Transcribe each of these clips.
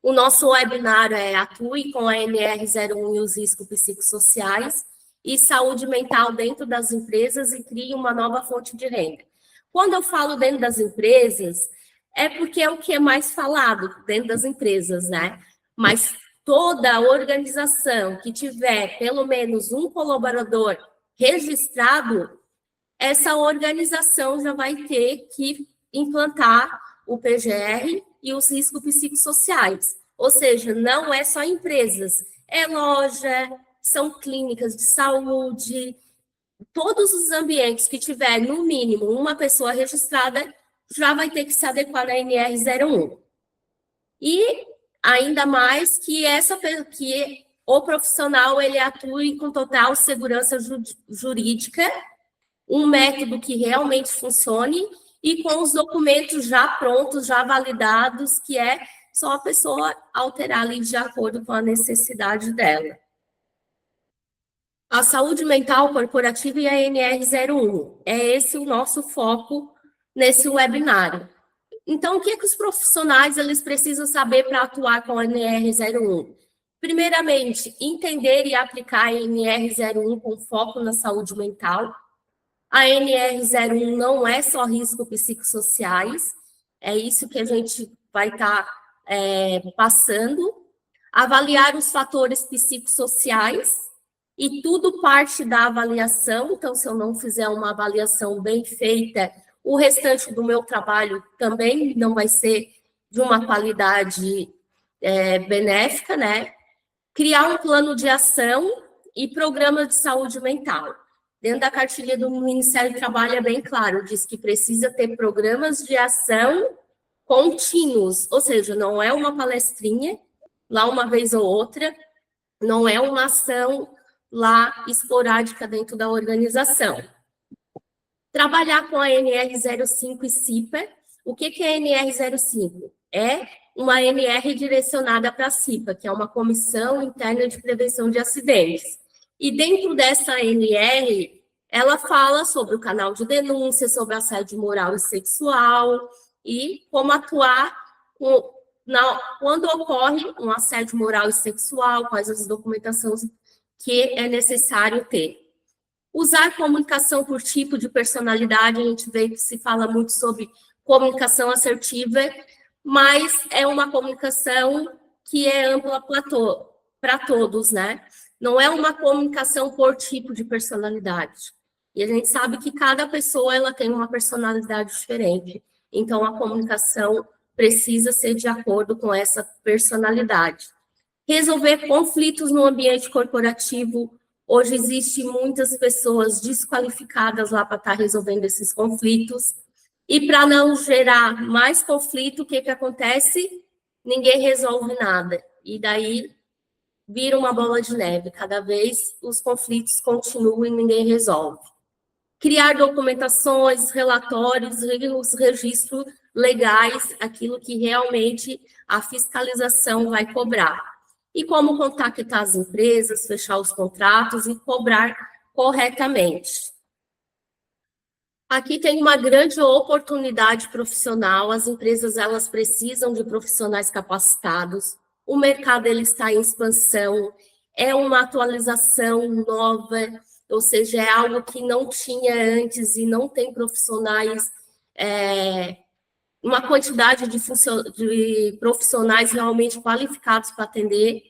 O nosso webinar é Atue com a NR01 e os riscos psicossociais e saúde mental dentro das empresas e crie uma nova fonte de renda. Quando eu falo dentro das empresas, é porque é o que é mais falado dentro das empresas, né? Mas toda organização que tiver pelo menos um colaborador registrado, essa organização já vai ter que implantar o PGR e os riscos psicossociais. Ou seja, não é só empresas, é loja, são clínicas de saúde, todos os ambientes que tiver, no mínimo, uma pessoa registrada, já vai ter que se adequar à NR01. E ainda mais que o profissional ele atue com total segurança jurídica, um método que realmente funcione e com os documentos já prontos, já validados, que é só a pessoa alterar ali de acordo com a necessidade dela. A saúde mental corporativa e a NR01. É esse o nosso foco nesse webinário. Então, o que os profissionais eles precisam saber para atuar com a NR01? Primeiramente, entender e aplicar a NR01 com foco na saúde mental. A NR01 não é só riscos psicossociais, é isso que a gente vai estar passando. Avaliar os fatores psicossociais, e tudo parte da avaliação, então, se eu não fizer uma avaliação bem feita, o restante do meu trabalho também não vai ser de uma qualidade benéfica, né? Criar um plano de ação e programa de saúde mental. Dentro da cartilha do Ministério do Trabalho é bem claro, diz que precisa ter programas de ação contínuos, ou seja, não é uma palestrinha, lá uma vez ou outra, não é uma ação lá esporádica dentro da organização. Trabalhar com a NR05 e CIPA. O que é a NR05? É uma NR direcionada para a CIPA, que é uma Comissão Interna de Prevenção de Acidentes. E dentro dessa NR, ela fala sobre o canal de denúncia, sobre assédio moral e sexual, e como atuar quando ocorre um assédio moral e sexual, quais as documentações que é necessário ter. Usar comunicação por tipo de personalidade, a gente vê que se fala muito sobre comunicação assertiva, mas é uma comunicação que é ampla para todos, né? Não é uma comunicação por tipo de personalidade. E a gente sabe que cada pessoa ela tem uma personalidade diferente. Então, a comunicação precisa ser de acordo com essa personalidade. Resolver conflitos no ambiente corporativo. Hoje existem muitas pessoas desqualificadas lá para estar resolvendo esses conflitos. E para não gerar mais conflito, o que acontece? Ninguém resolve nada. E daí vira uma bola de neve. Cada vez os conflitos continuam e ninguém resolve. Criar documentações, relatórios, os registros legais, aquilo que realmente a fiscalização vai cobrar. E como contactar as empresas, fechar os contratos e cobrar corretamente. Aqui tem uma grande oportunidade profissional, as empresas elas precisam de profissionais capacitados, o mercado ele está em expansão, é uma atualização nova, ou seja, é algo que não tinha antes e não tem profissionais, uma quantidade de profissionais realmente qualificados para atender.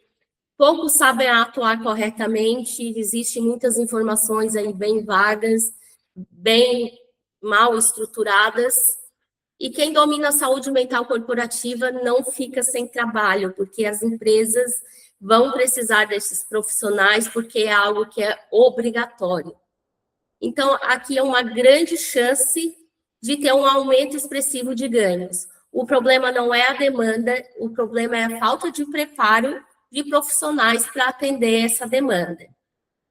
Poucos sabem atuar corretamente, existem muitas informações aí bem vagas, bem mal estruturadas, e quem domina a saúde mental corporativa não fica sem trabalho, porque as empresas vão precisar desses profissionais, porque é algo que é obrigatório. Então, aqui é uma grande chance de ter um aumento expressivo de ganhos. O problema não é a demanda, o problema é a falta de preparo de profissionais para atender essa demanda.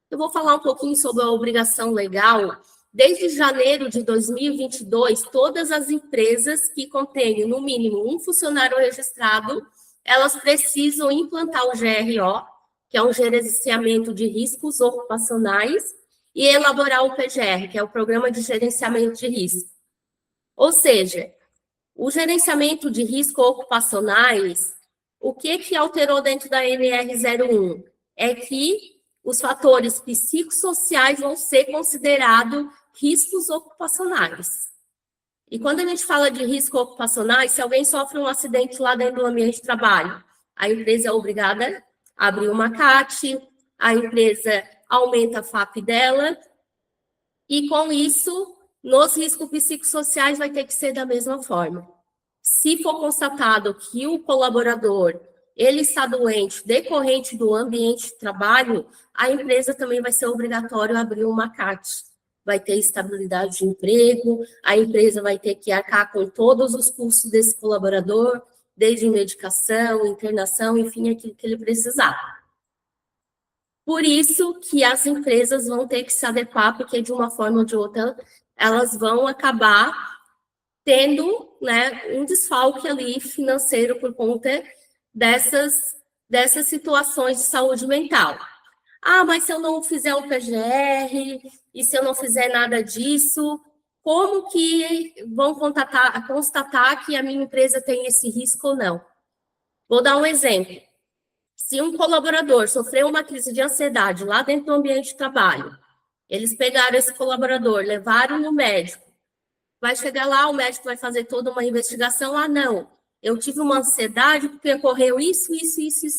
Eu vou falar um pouquinho sobre a obrigação legal. Desde janeiro de 2022, todas as empresas que contêm, no mínimo, um funcionário registrado, elas precisam implantar o GRO, que é um gerenciamento de riscos ocupacionais, e elaborar o PGR, que é o Programa de Gerenciamento de Risco. Ou seja, o gerenciamento de riscos ocupacionais O que alterou dentro da NR01? É que os fatores psicossociais vão ser considerados riscos ocupacionais. E quando a gente fala de risco ocupacional, se alguém sofre um acidente lá dentro do ambiente de trabalho, a empresa é obrigada a abrir uma CAT, a empresa aumenta a FAP dela, e com isso, nos riscos psicossociais vai ter que ser da mesma forma. Se for constatado que o colaborador ele está doente decorrente do ambiente de trabalho, a empresa também vai ser obrigatório abrir uma CAT. Vai ter estabilidade de emprego, a empresa vai ter que arcar com todos os custos desse colaborador, desde medicação, internação, enfim, aquilo que ele precisar. Por isso que as empresas vão ter que se adequar, porque de uma forma ou de outra, elas vão acabar tendo, né, um desfalque ali financeiro por conta dessas situações de saúde mental. Ah, mas se eu não fizer um PGR, e se eu não fizer nada disso, como que vão constatar que a minha empresa tem esse risco ou não? Vou dar um exemplo. Se um colaborador sofreu uma crise de ansiedade lá dentro do ambiente de trabalho, eles pegaram esse colaborador, levaram no médico, vai chegar lá, o médico vai fazer toda uma investigação, ah, não, eu tive uma ansiedade porque ocorreu isso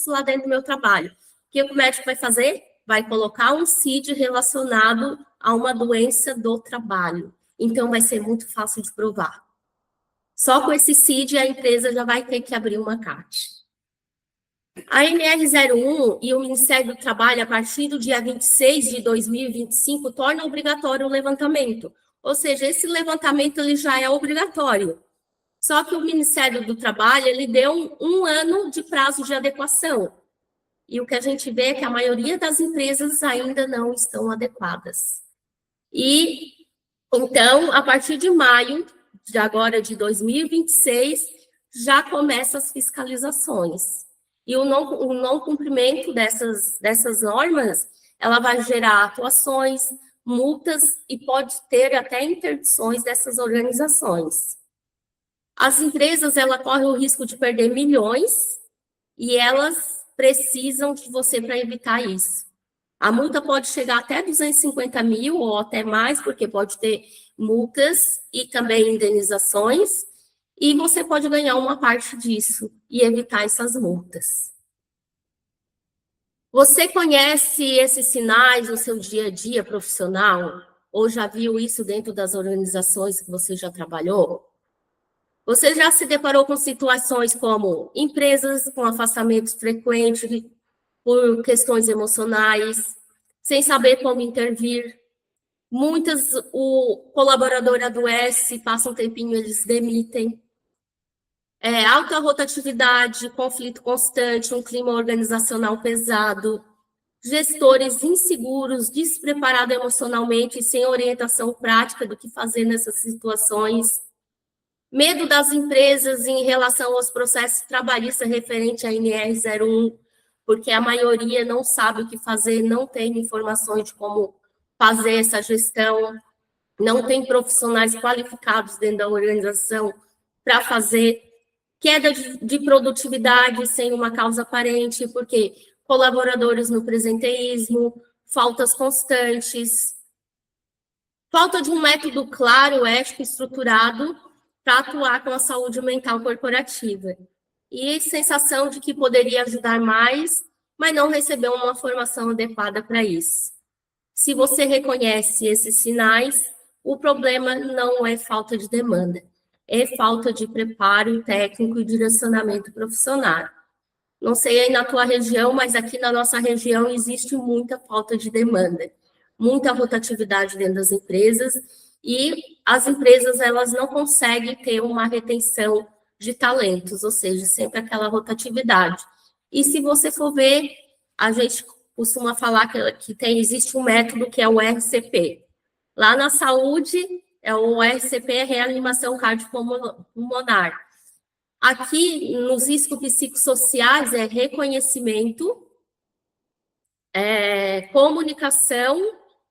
lá dentro do meu trabalho. O que o médico vai fazer? Vai colocar um CID relacionado a uma doença do trabalho. Então, vai ser muito fácil de provar. Só com esse CID, a empresa já vai ter que abrir uma CAT. A NR01 e o Ministério do Trabalho, a partir do dia 26 de 2025, torna obrigatório o levantamento. Ou seja, esse levantamento ele já é obrigatório. Só que o Ministério do Trabalho ele deu um ano de prazo de adequação. E o que a gente vê é que a maioria das empresas ainda não estão adequadas. E, então, a partir de maio de agora de 2026, já começam as fiscalizações. E o não cumprimento dessas normas, ela vai gerar atuações, multas e pode ter até interdições dessas organizações. As empresas, ela correm o risco de perder milhões e elas precisam de você para evitar isso. A multa pode chegar até 250 mil ou até mais, porque pode ter multas e também indenizações, e você pode ganhar uma parte disso e evitar essas multas. Você conhece esses sinais no seu dia a dia profissional? Ou já viu isso dentro das organizações que você já trabalhou? Você já se deparou com situações como empresas com afastamentos frequentes por questões emocionais, sem saber como intervir? Muitas, o colaborador adoece, passa um tempinho, eles demitem. Alta rotatividade, conflito constante, um clima organizacional pesado, gestores inseguros, despreparados emocionalmente e sem orientação prática do que fazer nessas situações. Medo das empresas em relação aos processos trabalhistas referente à NR01, porque a maioria não sabe o que fazer, não tem informações de como fazer essa gestão, não tem profissionais qualificados dentro da organização para fazer. Queda de produtividade sem uma causa aparente, porque colaboradores no presenteísmo, faltas constantes, falta de um método claro, ético, estruturado para atuar com a saúde mental corporativa. E sensação de que poderia ajudar mais, mas não recebeu uma formação adequada para isso. Se você reconhece esses sinais, o problema não é falta de demanda, é falta de preparo técnico e direcionamento profissional. Não sei aí na tua região, mas aqui na nossa região existe muita falta de demanda, muita rotatividade dentro das empresas, e as empresas elas não conseguem ter uma retenção de talentos, ou seja, sempre aquela rotatividade. E se você for ver, a gente costuma falar que existe um método que é o RCP. Lá na saúde, o RCP é reanimação cardiopulmonar. Aqui, nos riscos psicossociais, é reconhecimento, comunicação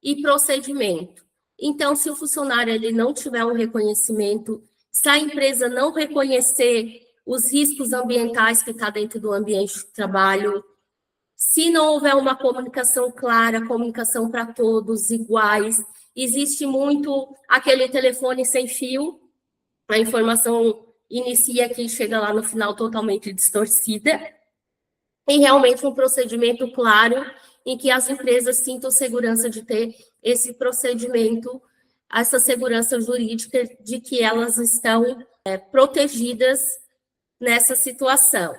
e procedimento. Então, se o funcionário ele não tiver um reconhecimento, se a empresa não reconhecer os riscos ambientais que está dentro do ambiente de trabalho. Se não houver uma comunicação clara, comunicação para todos, iguais, existe muito aquele telefone sem fio, a informação inicia aqui e chega lá no final totalmente distorcida, e realmente um procedimento claro em que as empresas sintam segurança de ter esse procedimento, essa segurança jurídica de que elas estão protegidas nessa situação.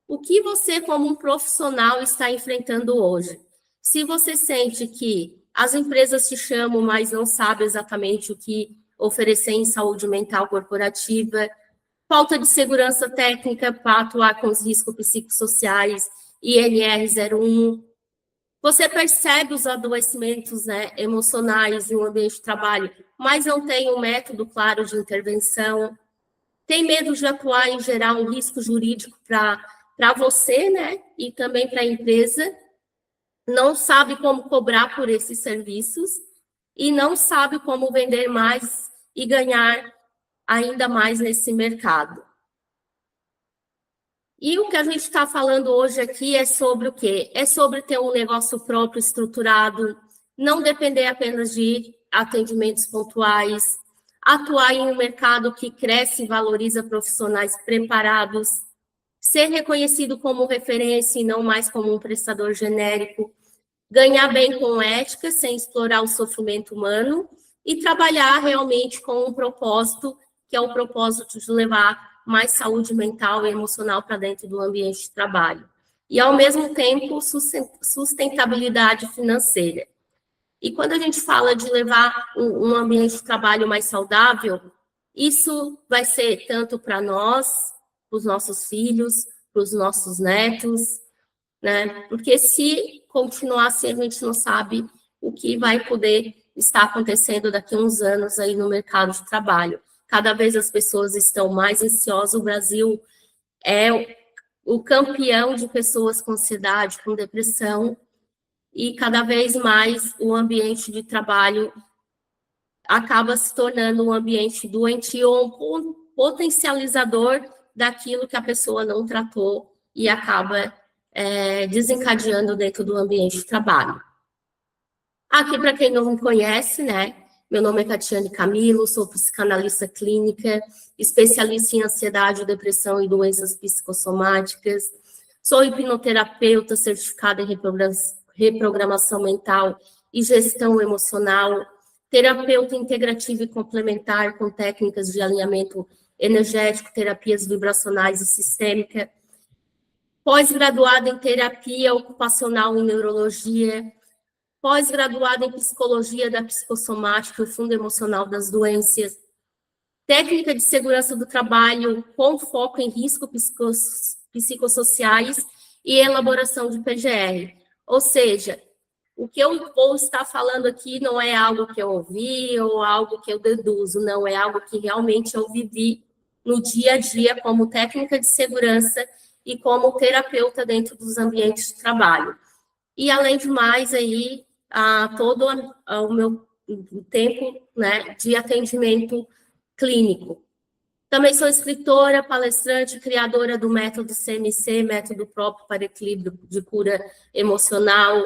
O que você, como um profissional, está enfrentando hoje? Se você sente que as empresas te chamam, mas não sabem exatamente o que oferecer em saúde mental corporativa, falta de segurança técnica para atuar com os riscos psicossociais, INR01, você percebe os adoecimentos, né, emocionais no ambiente de trabalho, mas não tem um método claro de intervenção, tem medo de atuar em gerar um risco jurídico para você, né, e também para a empresa, não sabe como cobrar por esses serviços e não sabe como vender mais e ganhar ainda mais nesse mercado. E o que a gente está falando hoje aqui é sobre o quê? É sobre ter um negócio próprio estruturado, não depender apenas de atendimentos pontuais, atuar em um mercado que cresce e valoriza profissionais preparados, ser reconhecido como referência e não mais como um prestador genérico, ganhar bem com ética, sem explorar o sofrimento humano, e trabalhar realmente com um propósito, que é o propósito de levar mais saúde mental e emocional para dentro do ambiente de trabalho. E, ao mesmo tempo, sustentabilidade financeira. E quando a gente fala de levar um ambiente de trabalho mais saudável, isso vai ser tanto para nós, para os nossos filhos, para os nossos netos, né? Porque se continuar assim, a gente não sabe o que vai poder estar acontecendo daqui a uns anos aí no mercado de trabalho. Cada vez as pessoas estão mais ansiosas, o Brasil é o campeão de pessoas com ansiedade, com depressão, e cada vez mais o ambiente de trabalho acaba se tornando um ambiente doentio ou um potencializador daquilo que a pessoa não tratou e acaba desencadeando dentro do ambiente de trabalho. Aqui, para quem não me conhece, né, meu nome é Catiane Camilo, sou psicanalista clínica, especialista em ansiedade, depressão e doenças psicossomáticas, sou hipnoterapeuta certificada em reprogramação mental e gestão emocional, terapeuta integrativa e complementar com técnicas de alinhamento energético, terapias vibracionais e sistêmica, pós-graduada em terapia ocupacional e neurologia, pós-graduada em psicologia da psicossomática e o fundo emocional das doenças, técnica de segurança do trabalho com foco em riscos psicossociais e elaboração de PGR. Ou seja, o que eu vou estar falando aqui não é algo que eu ouvi ou algo que eu deduzo, não, é algo que realmente eu vivi no dia a dia como técnica de segurança e como terapeuta dentro dos ambientes de trabalho. E, além de mais, aí, todo o meu tempo, né, de atendimento clínico. Também sou escritora, palestrante, criadora do método CMC, método próprio para equilíbrio de cura emocional,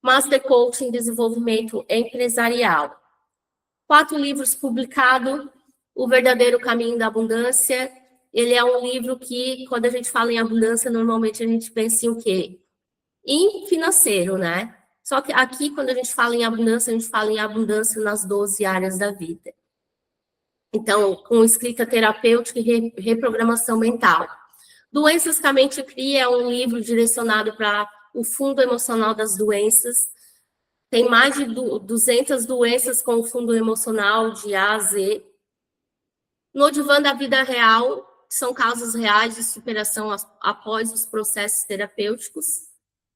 Master Coach em desenvolvimento empresarial. 4 livros publicados, O Verdadeiro Caminho da Abundância. Ele é um livro que, quando a gente fala em abundância, normalmente a gente pensa em o quê? Em financeiro, né? Só que aqui, quando a gente fala em abundância, a gente fala em abundância nas 12 áreas da vida. Então, com escrita terapêutica e reprogramação mental. Doenças que a Mente Cria é um livro direcionado para o fundo emocional das doenças. Tem mais de 200 doenças com o fundo emocional de A a Z. No Divã da Vida Real, são casos reais de superação após os processos terapêuticos.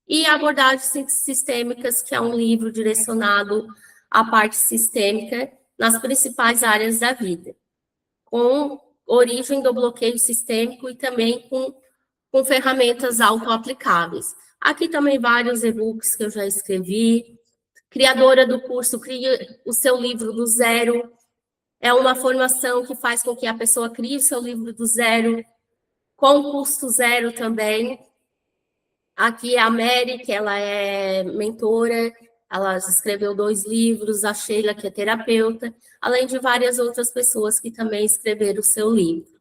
E Abordagens Sistêmicas, que é um livro direcionado à parte sistêmica nas principais áreas da vida, com origem do bloqueio sistêmico e também com ferramentas autoaplicáveis. Aqui também vários e-books que eu já escrevi. Criadora do curso Crie o Seu Livro do Zero, É uma formação que faz com que a pessoa crie o seu livro do zero, com custo zero também. Aqui a Mary, que ela é mentora, ela escreveu 2 livros, a Sheila, que é terapeuta, além de várias outras pessoas que também escreveram o seu livro.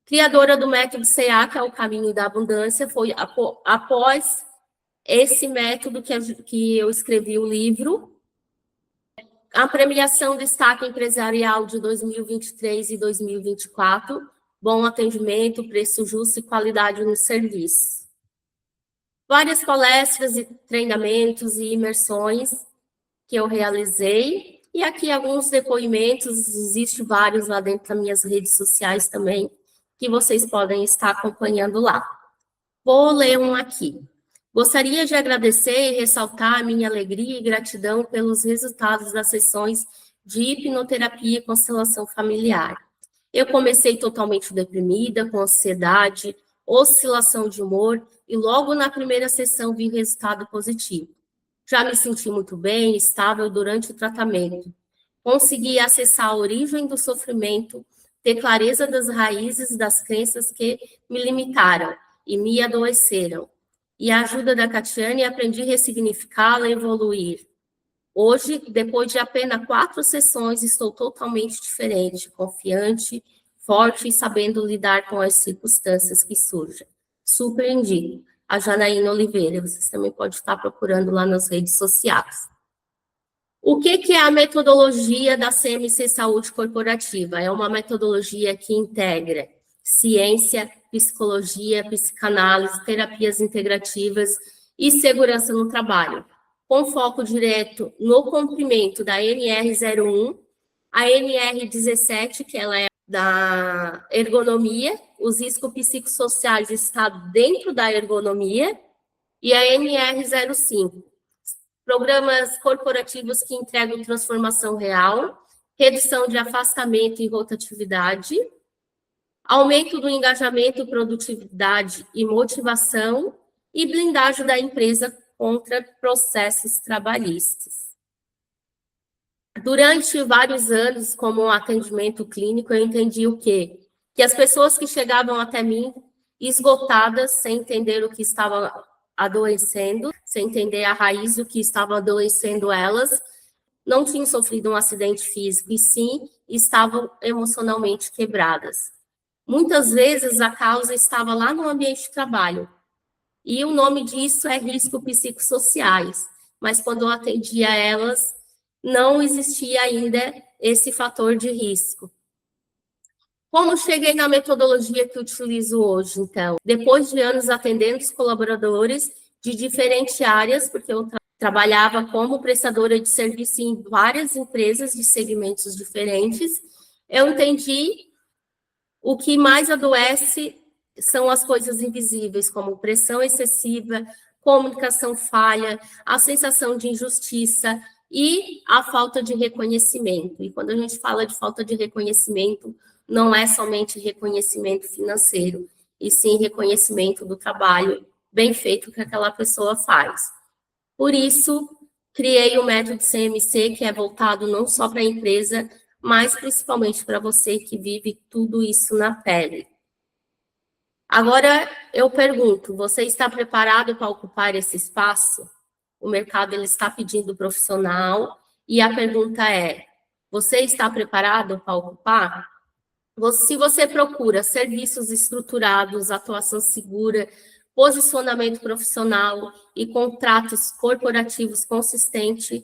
Criadora do método CA, que é o caminho da abundância, foi após esse método que eu escrevi o livro. A premiação Destaque Empresarial de 2023 e 2024, bom atendimento, preço justo e qualidade no serviço. Várias palestras e treinamentos e imersões que eu realizei, e aqui alguns depoimentos, existe vários lá dentro das minhas redes sociais também, que vocês podem estar acompanhando lá. Vou ler um aqui. Gostaria de agradecer e ressaltar a minha alegria e gratidão pelos resultados das sessões de hipnoterapia e constelação familiar. Eu comecei totalmente deprimida, com ansiedade, oscilação de humor, e logo na primeira sessão vi resultado positivo. Já me senti muito bem, estável durante o tratamento. Consegui acessar a origem do sofrimento, ter clareza das raízes das crenças que me limitaram e me adoeceram. E a ajuda da Catiane, aprendi a ressignificá-la e evoluir. Hoje, depois de apenas 4 sessões, estou totalmente diferente, confiante, forte e sabendo lidar com as circunstâncias que surgem. Surpreendido. A Janaína Oliveira, vocês também podem estar procurando lá nas redes sociais. O que é a metodologia da CMC Saúde Corporativa? É uma metodologia que integra ciência, psicologia, psicanálise, terapias integrativas e segurança no trabalho, com foco direto no cumprimento da NR01, a NR17, que ela é da ergonomia, os riscos psicossociais estão dentro da ergonomia, e a NR05, programas corporativos que entregam transformação real, redução de afastamento e rotatividade, aumento do engajamento, produtividade e motivação, e blindagem da empresa contra processos trabalhistas. Durante vários anos, como um atendimento clínico, eu entendi o quê? Que as pessoas que chegavam até mim esgotadas, sem entender o que estava adoecendo, sem entender a raiz do que estava adoecendo elas, não tinham sofrido um acidente físico, e sim estavam emocionalmente quebradas. Muitas vezes a causa estava lá no ambiente de trabalho, e o nome disso é risco psicossociais, mas quando eu atendia elas, não existia ainda esse fator de risco. Como cheguei na metodologia que utilizo hoje, então? Depois de anos atendendo os colaboradores de diferentes áreas, porque eu trabalhava como prestadora de serviço em várias empresas de segmentos diferentes, eu entendi o que mais adoece são as coisas invisíveis, como pressão excessiva, comunicação falha, a sensação de injustiça e a falta de reconhecimento. E quando a gente fala de falta de reconhecimento, não é somente reconhecimento financeiro, e sim reconhecimento do trabalho bem feito que aquela pessoa faz. Por isso, criei o método CMC, que é voltado não só para a empresa, mas principalmente para você que vive tudo isso na pele. Agora, eu pergunto, você está preparado para ocupar esse espaço? O mercado ele está pedindo profissional, e a pergunta é, você está preparado para ocupar? Se você procura serviços estruturados, atuação segura, posicionamento profissional e contratos corporativos consistentes,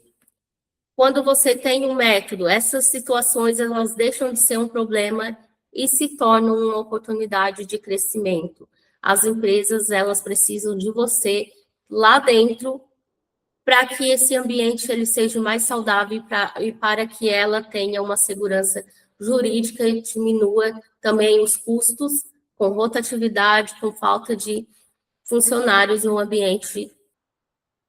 quando você tem um método, essas situações elas deixam de ser um problema e se tornam uma oportunidade de crescimento. As empresas elas precisam de você lá dentro para que esse ambiente ele seja mais saudável e para que ela tenha uma segurança jurídica e diminua também os custos com rotatividade, com falta de funcionários no ambiente.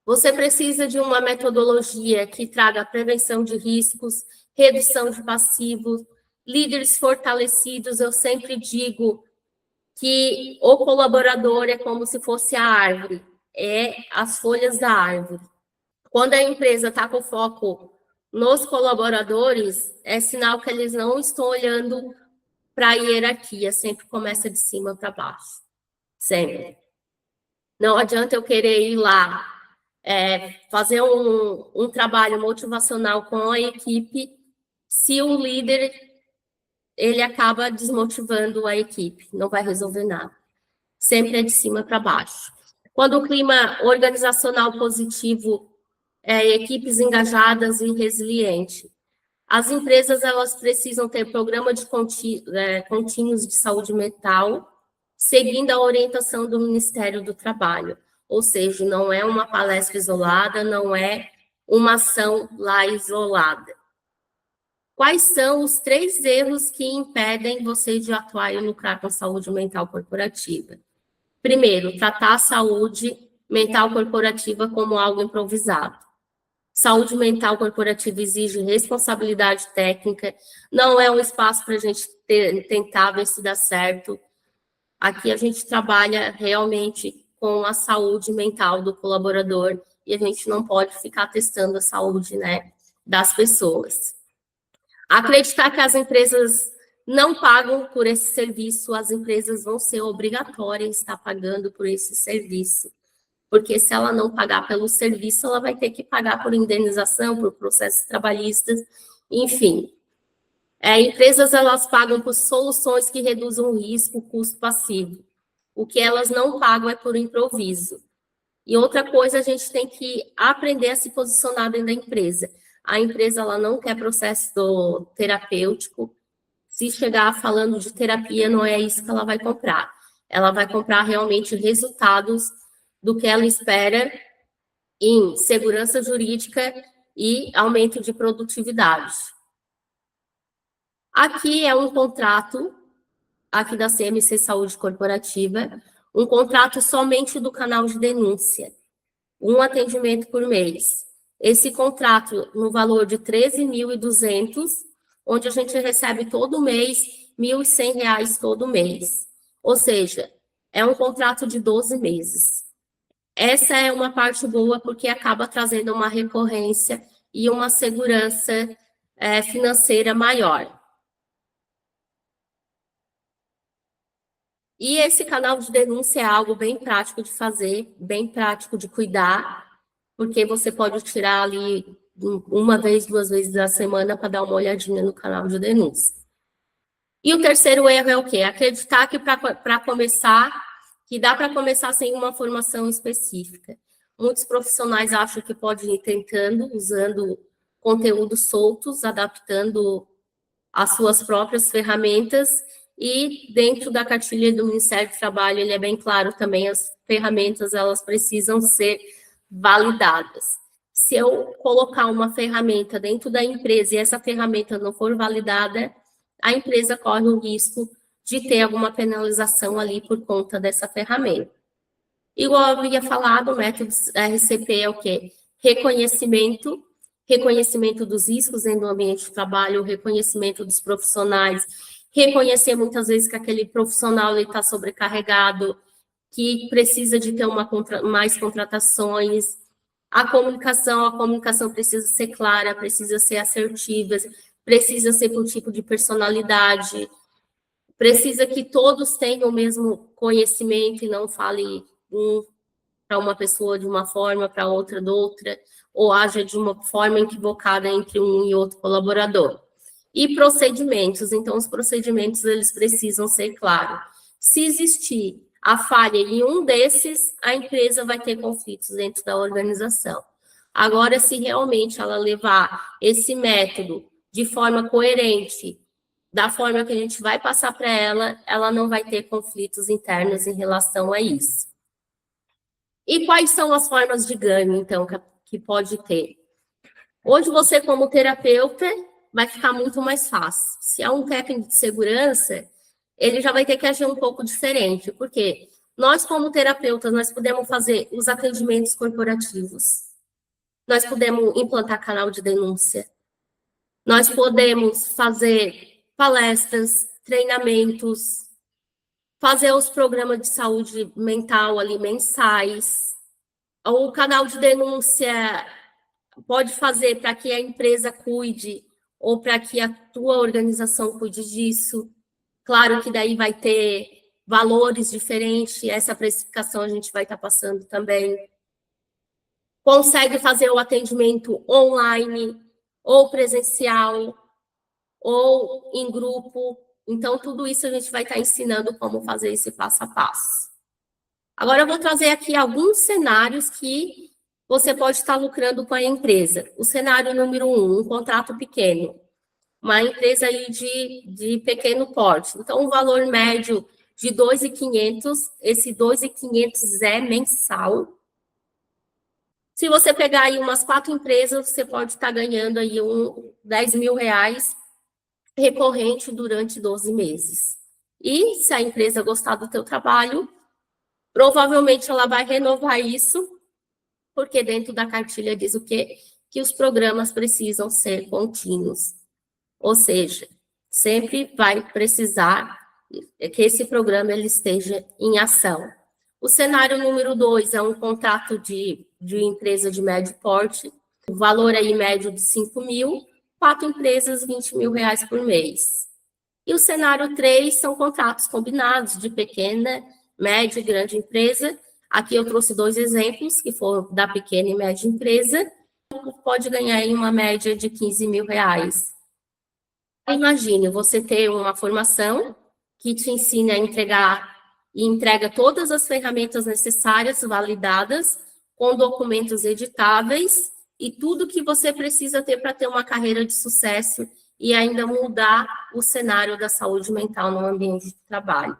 Você precisa de uma metodologia que traga prevenção de riscos, redução de passivos, líderes fortalecidos. Eu sempre digo que o colaborador é como se fosse a árvore, é as folhas da árvore. Quando a empresa está com foco nos colaboradores, é sinal que eles não estão olhando para a hierarquia, sempre começa de cima para baixo. Sempre. Não adianta eu querer ir lá, fazer um trabalho motivacional com a equipe, se o líder ele acaba desmotivando a equipe, não vai resolver nada. Sempre é de cima para baixo. Quando o clima organizacional positivo, equipes engajadas e resilientes. As empresas elas precisam ter programa de contínuos de saúde mental, seguindo a orientação do Ministério do Trabalho. Ou seja, não é uma palestra isolada, não é uma ação lá isolada. Quais são os 3 erros que impedem você de atuar e lucrar com a saúde mental corporativa? Primeiro, tratar a saúde mental corporativa como algo improvisado. Saúde mental corporativa exige responsabilidade técnica, não é um espaço para a gente tentar ver se dá certo. Aqui a gente trabalha realmente com a saúde mental do colaborador e a gente não pode ficar testando a saúde, né, das pessoas. Acreditar que as empresas não pagam por esse serviço, as empresas vão ser obrigatórias a estar pagando por esse serviço. Porque se ela não pagar pelo serviço, ela vai ter que pagar por indenização, por processos trabalhistas, enfim. Empresas, elas pagam por soluções que reduzam o risco, o custo passivo. O que elas não pagam é por improviso. E outra coisa, a gente tem que aprender a se posicionar dentro da empresa. A empresa, ela não quer processo terapêutico. Se chegar falando de terapia, não é isso que ela vai comprar. Ela vai comprar realmente resultados do que ela espera em segurança jurídica e aumento de produtividade. Aqui é um contrato, aqui da CMC Saúde Corporativa, um contrato somente do canal de denúncia, um atendimento por mês. Esse contrato no valor de 13.200, onde a gente recebe todo mês R$ 1.100 todo mês. Ou seja, é um contrato de 12 meses. Essa é uma parte boa porque acaba trazendo uma recorrência e uma segurança financeira maior. E esse canal de denúncia é algo bem prático de fazer, bem prático de cuidar, porque você pode tirar ali 1 vez, 2 vezes na semana para dar uma olhadinha no canal de denúncia. E o terceiro erro é o quê? Acreditar que para começar, que dá para começar sem uma formação específica. Muitos profissionais acham que podem ir tentando, usando conteúdos soltos, adaptando as suas próprias ferramentas, e dentro da cartilha do Ministério do Trabalho, ele é bem claro também, as ferramentas, elas precisam ser validadas. Se eu colocar uma ferramenta dentro da empresa e essa ferramenta não for validada, a empresa corre o risco de ter alguma penalização ali por conta dessa ferramenta. Igual eu havia falado, o método RCP é o quê? Reconhecimento dos riscos dentro do ambiente de trabalho, reconhecimento dos profissionais, reconhecer muitas vezes que aquele profissional está sobrecarregado, que precisa de ter mais contratações. A comunicação precisa ser clara, precisa ser assertiva, precisa ser por tipo de personalidade, precisa que todos tenham o mesmo conhecimento e não fale para uma pessoa de uma forma, para outra de outra, ou haja de uma forma equivocada entre um e outro colaborador. E procedimentos, então os procedimentos eles precisam ser claros. Se existir a falha em um desses, a empresa vai ter conflitos dentro da organização. Agora, se realmente ela levar esse método de forma coerente, da forma que a gente vai passar para ela não vai ter conflitos internos em relação a isso. E quais são as formas de ganho, então, que pode ter? Hoje, você, como terapeuta, vai ficar muito mais fácil. Se é um técnico de segurança, ele já vai ter que agir um pouco diferente, porque nós, como terapeutas, nós podemos fazer os atendimentos corporativos, nós podemos implantar canal de denúncia, nós podemos fazer palestras, treinamentos, fazer os programas de saúde mental ali mensais, o canal de denúncia, pode fazer para que a empresa cuide ou para que a tua organização cuide disso. Claro que daí vai ter valores diferentes, essa precificação a gente vai estar passando também. Consegue fazer o atendimento online ou presencial ou em grupo. Então, tudo isso a gente vai estar ensinando como fazer esse passo a passo. Agora, eu vou trazer aqui alguns cenários que você pode estar lucrando com a empresa. O cenário número 1, um contrato pequeno. Uma empresa aí de pequeno porte. Então, o valor médio de 2.500, esse 2.500 é mensal. Se você pegar aí umas 4 empresas, você pode estar ganhando aí 10 mil reais recorrente durante 12 meses. E se a empresa gostar do teu trabalho, provavelmente ela vai renovar isso, porque dentro da cartilha diz o quê? Que os programas precisam ser contínuos. Ou seja, sempre vai precisar que esse programa ele esteja em ação. O cenário número 2 é um contrato de empresa de médio porte, o valor aí médio de 5 mil, 4 empresas, 20 mil reais por mês. E o cenário 3 são contratos combinados de pequena, média e grande empresa. Aqui eu trouxe 2 exemplos, que foram da pequena e média empresa. Pode ganhar aí uma média de 15 mil reais. Imagine você ter uma formação que te ensina a entregar e entrega todas as ferramentas necessárias, validadas, com documentos editáveis e tudo que você precisa ter para ter uma carreira de sucesso e ainda mudar o cenário da saúde mental no ambiente de trabalho.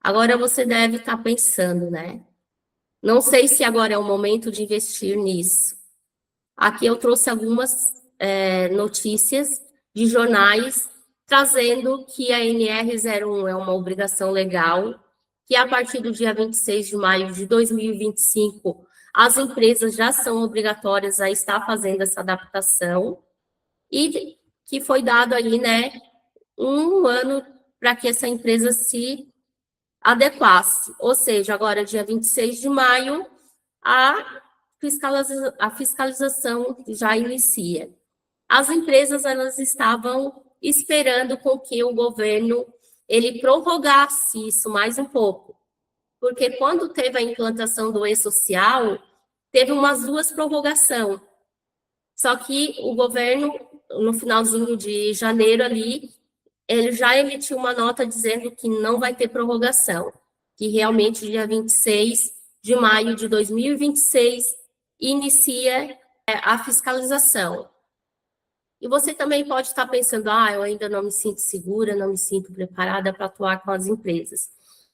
Agora você deve estar pensando, né? Não sei se agora é o momento de investir nisso. Aqui eu trouxe algumas notícias de jornais trazendo que a NR01 é uma obrigação legal, que a partir do dia 26 de maio de 2025, as empresas já são obrigatórias a estar fazendo essa adaptação, e que foi dado aí, né, um ano para que essa empresa se adequasse. Ou seja, agora, dia 26 de maio, a fiscalização já inicia. As empresas, elas estavam esperando com que o governo ele prorrogasse isso mais um pouco, porque quando teve a implantação do e-social, teve umas 2 prorrogações, só que o governo, no finalzinho de janeiro ali, ele já emitiu uma nota dizendo que não vai ter prorrogação, que realmente dia 26 de maio de 2026 inicia a fiscalização. E você também pode estar pensando, eu ainda não me sinto segura, não me sinto preparada para atuar com as empresas.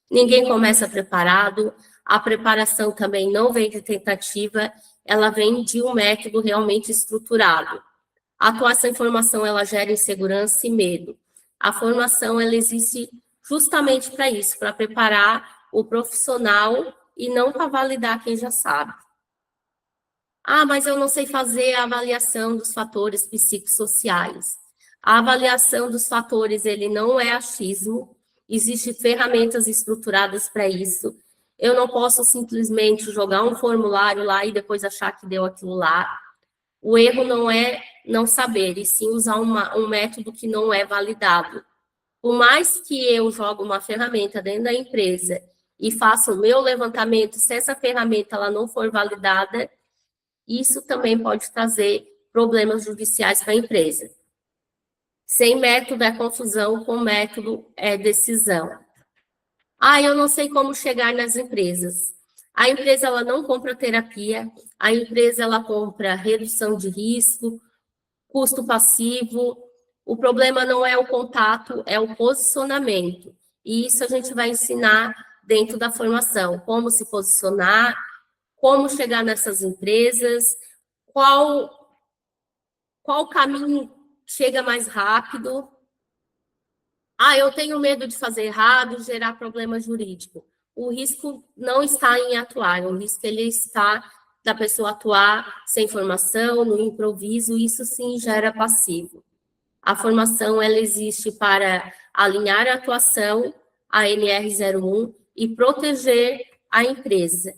Ninguém começa preparado, a preparação também não vem de tentativa, ela vem de um método realmente estruturado. A atuação em formação, ela gera insegurança e medo. A formação, ela existe justamente para isso, para preparar o profissional e não para validar quem já sabe. Mas eu não sei fazer a avaliação dos fatores psicossociais. A avaliação dos fatores, ele não é achismo, existem ferramentas estruturadas para isso. Eu não posso simplesmente jogar um formulário lá e depois achar que deu aquilo lá. O erro não é não saber, e sim usar um método que não é validado. Por mais que eu jogue uma ferramenta dentro da empresa e faça o meu levantamento, se essa ferramenta ela não for validada, isso também pode trazer problemas judiciais para a empresa. Sem método é confusão, com método é decisão. Eu não sei como chegar nas empresas. A empresa ela não compra terapia, a empresa ela compra redução de risco, custo passivo. O problema não é o contato, é o posicionamento. E isso a gente vai ensinar dentro da formação, como se posicionar, como chegar nessas empresas, qual caminho chega mais rápido. Eu tenho medo de fazer errado, gerar problema jurídico. O risco não está em atuar, o risco ele está da pessoa atuar sem formação, no improviso, isso sim gera passivo. A formação ela existe para alinhar a atuação, a NR01, e proteger a empresa.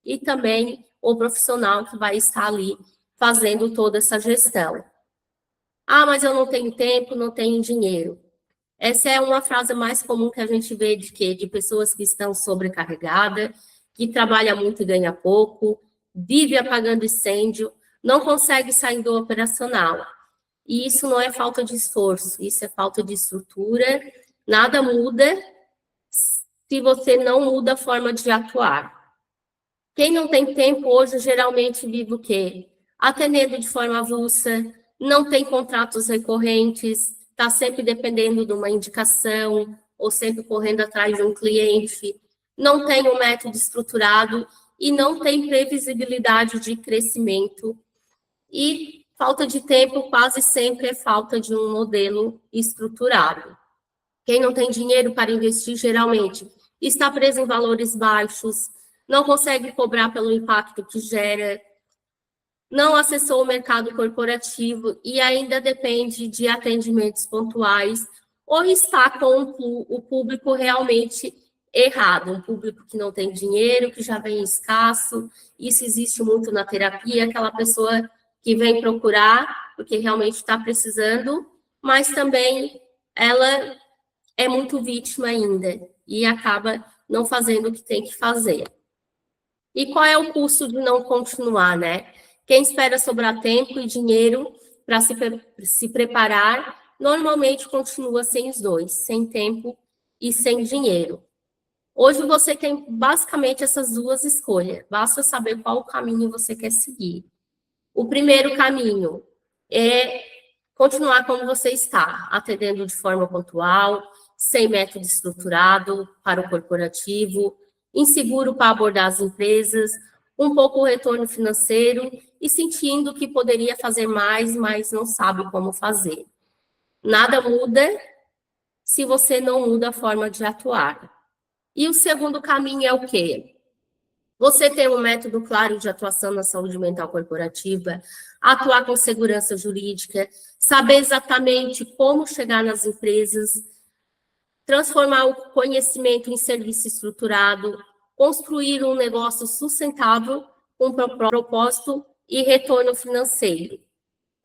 E também o profissional que vai estar ali fazendo toda essa gestão. Ah, mas eu não tenho tempo, não tenho dinheiro. Essa é uma frase mais comum que a gente vê de quê? De pessoas que estão sobrecarregadas, que trabalha muito e ganha pouco, vive apagando incêndio, não consegue sair do operacional. E isso não é falta de esforço, isso é falta de estrutura. Nada muda se você não muda a forma de atuar. Quem não tem tempo hoje geralmente vive o quê? Atendendo de forma avulsa, não tem contratos recorrentes, está sempre dependendo de uma indicação, ou sempre correndo atrás de um cliente, não tem um método estruturado e não tem previsibilidade de crescimento. E falta de tempo quase sempre é falta de um modelo estruturado. Quem não tem dinheiro para investir, geralmente, está preso em valores baixos, não consegue cobrar pelo impacto que gera, não acessou o mercado corporativo e ainda depende de atendimentos pontuais, ou está com o público realmente errado, um público que não tem dinheiro, que já vem escasso. Isso existe muito na terapia, aquela pessoa que vem procurar porque realmente está precisando, mas também ela é muito vítima ainda e acaba não fazendo o que tem que fazer. E qual é o custo de não continuar, né? Quem espera sobrar tempo e dinheiro para se preparar, normalmente continua sem os dois, sem tempo e sem dinheiro. Hoje você tem basicamente essas duas escolhas, basta saber qual caminho você quer seguir. O primeiro caminho é continuar como você está, atendendo de forma pontual, sem método estruturado para o corporativo, inseguro para abordar as empresas, um pouco o retorno financeiro e sentindo que poderia fazer mais, mas não sabe como fazer. Nada muda se você não muda a forma de atuar. E o segundo caminho é o quê? Você ter um método claro de atuação na saúde mental corporativa, atuar com segurança jurídica, saber exatamente como chegar nas empresas, transformar o conhecimento em serviço estruturado, construir um negócio sustentável com propósito e retorno financeiro.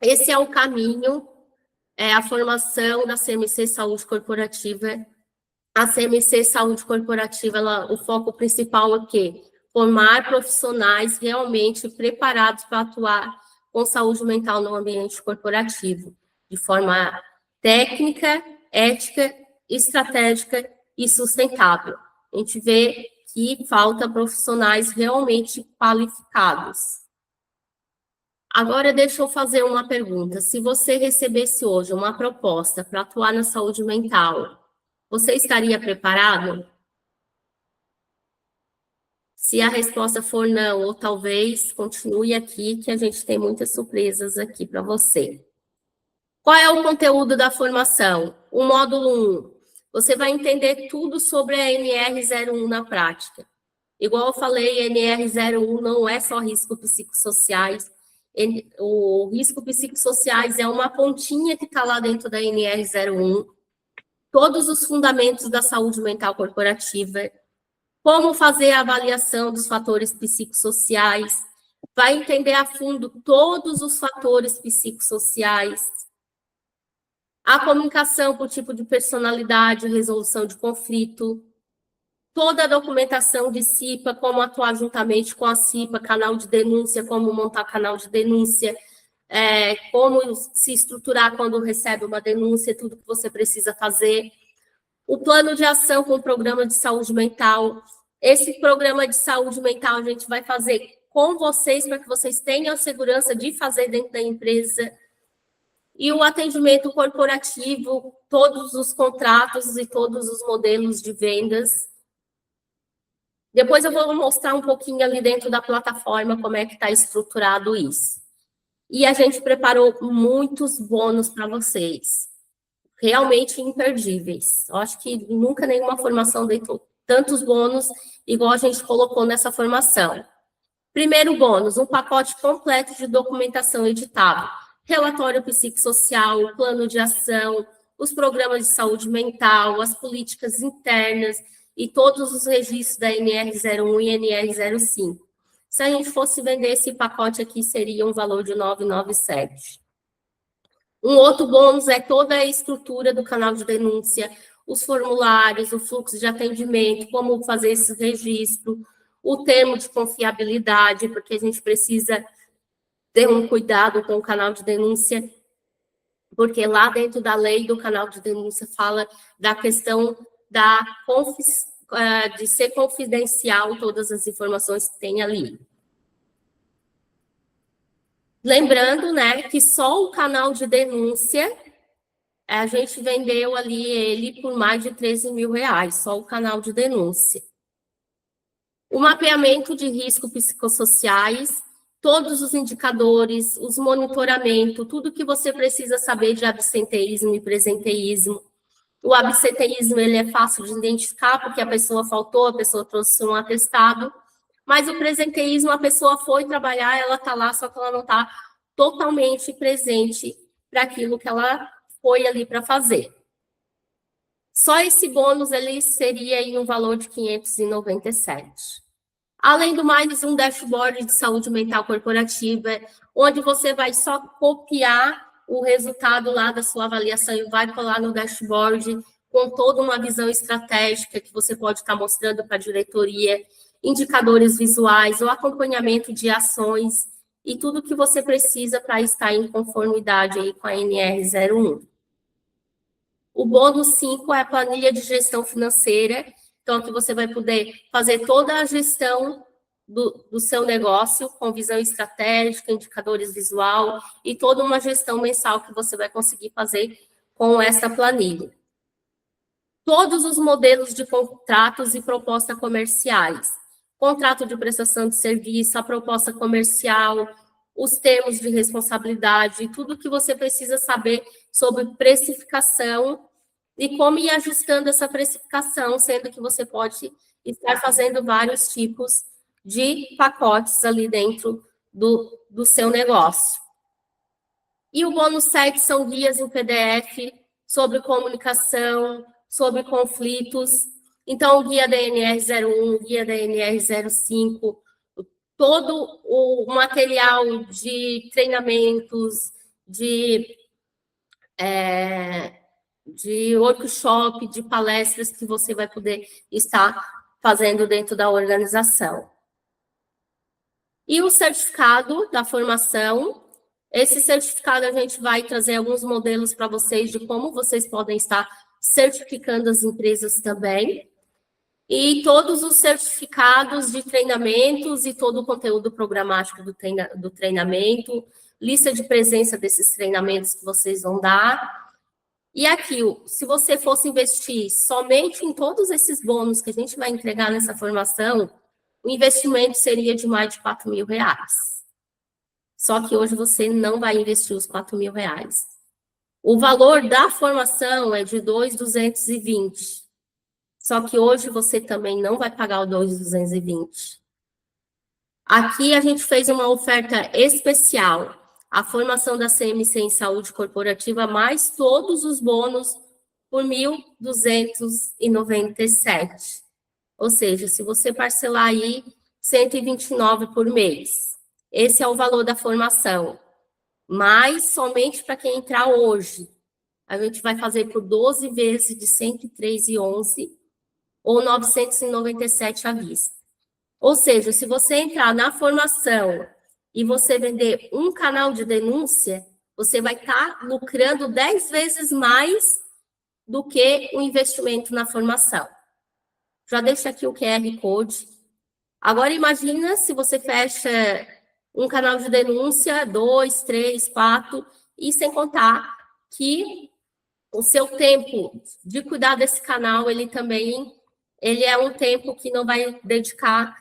Esse é o caminho, a formação da CMC Saúde Corporativa. A CMC Saúde Corporativa, o foco principal é o quê? Formar profissionais realmente preparados para atuar com saúde mental no ambiente corporativo, de forma técnica, ética, estratégica e sustentável. A gente vê que falta profissionais realmente qualificados. Agora, deixa eu fazer uma pergunta. Se você recebesse hoje uma proposta para atuar na saúde mental, você estaria preparado? Se a resposta for não, ou talvez, continue aqui, que a gente tem muitas surpresas aqui para você. Qual é o conteúdo da formação? O módulo 1. Você vai entender tudo sobre a NR01 na prática. Igual eu falei, NR01 não é só risco psicossociais. O risco psicossociais é uma pontinha que está lá dentro da NR01. Todos os fundamentos da saúde mental corporativa, como fazer a avaliação dos fatores psicossociais, vai entender a fundo todos os fatores psicossociais, a comunicação por tipo de personalidade, resolução de conflito, toda a documentação de CIPA, como atuar juntamente com a CIPA, canal de denúncia, como montar canal de denúncia, como se estruturar quando recebe uma denúncia, tudo que você precisa fazer. O plano de ação com o programa de saúde mental. Esse programa de saúde mental a gente vai fazer com vocês, para que vocês tenham a segurança de fazer dentro da empresa. E o atendimento corporativo, todos os contratos e todos os modelos de vendas. Depois eu vou mostrar um pouquinho ali dentro da plataforma como é que está estruturado isso. E a gente preparou muitos bônus para vocês, realmente imperdíveis. Eu acho que nunca nenhuma formação deu tantos bônus igual a gente colocou nessa formação. Primeiro bônus, um pacote completo de documentação editável, relatório psicossocial, plano de ação, os programas de saúde mental, as políticas internas e todos os registros da NR01 e NR05. Se a gente fosse vender esse pacote aqui, seria um valor de 997. Um outro bônus é toda a estrutura do canal de denúncia, os formulários, o fluxo de atendimento, como fazer esse registro, o termo de confiabilidade, porque a gente precisa ter um cuidado com o canal de denúncia, porque lá dentro da lei do canal de denúncia fala da questão de ser confidencial todas as informações que tem ali. Lembrando, né, que só o canal de denúncia, a gente vendeu ali ele por mais de 13 mil reais, só o canal de denúncia. O mapeamento de riscos psicossociais, todos os indicadores, os monitoramento, tudo que você precisa saber de absenteísmo e presenteísmo. O absenteísmo, ele é fácil de identificar, porque a pessoa faltou, a pessoa trouxe um atestado, mas o presenteísmo, a pessoa foi trabalhar, ela está lá, só que ela não está totalmente presente para aquilo que ela foi ali para fazer. Só esse bônus, ele seria em um valor de 597. Além do mais, um dashboard de saúde mental corporativa, onde você vai só copiar o resultado lá da sua avaliação e vai colar no dashboard com toda uma visão estratégica que você pode estar mostrando para a diretoria, indicadores visuais, o acompanhamento de ações e tudo que você precisa para estar em conformidade aí com a NR01. O bônus 5 é a planilha de gestão financeira, então que você vai poder fazer toda a gestão do seu negócio com visão estratégica, indicadores visual e toda uma gestão mensal que você vai conseguir fazer com essa planilha. Todos os modelos de contratos e propostas comerciais. Contrato de prestação de serviço, a proposta comercial, os termos de responsabilidade, tudo que você precisa saber sobre precificação e como ir ajustando essa precificação, sendo que você pode estar fazendo vários tipos de pacotes ali dentro do seu negócio. E o bônus 7 são guias em PDF sobre comunicação, sobre conflitos. Então, o guia da NR01, o guia da NR05, todo o material de treinamentos, de workshop, de palestras que você vai poder estar fazendo dentro da organização. E o certificado da formação, esse certificado a gente vai trazer alguns modelos para vocês de como vocês podem estar certificando as empresas também. E todos os certificados de treinamentos e todo o conteúdo programático do treinamento, lista de presença desses treinamentos que vocês vão dar. E aqui, se você fosse investir somente em todos esses bônus que a gente vai entregar nessa formação, o investimento seria de mais de 4 mil reais. Só que hoje você não vai investir os 4 mil reais. O valor da formação é de 2.220. Só que hoje você também não vai pagar o 2.220. Aqui a gente fez uma oferta especial. A formação da CMC em saúde corporativa, mais todos os bônus por 1.297. Ou seja, se você parcelar aí 129 por mês, esse é o valor da formação. Mas somente para quem entrar hoje, a gente vai fazer por 12 vezes de 103,11 ou 997 à vista. Ou seja, se você entrar na formação e você vender um canal de denúncia, você vai estar lucrando 10 vezes mais do que o investimento na formação. Já deixo aqui o QR Code. Agora, imagina se você fecha um canal de denúncia, 2, 3, 4, e sem contar que o seu tempo de cuidar desse canal, ele é um tempo que não vai dedicar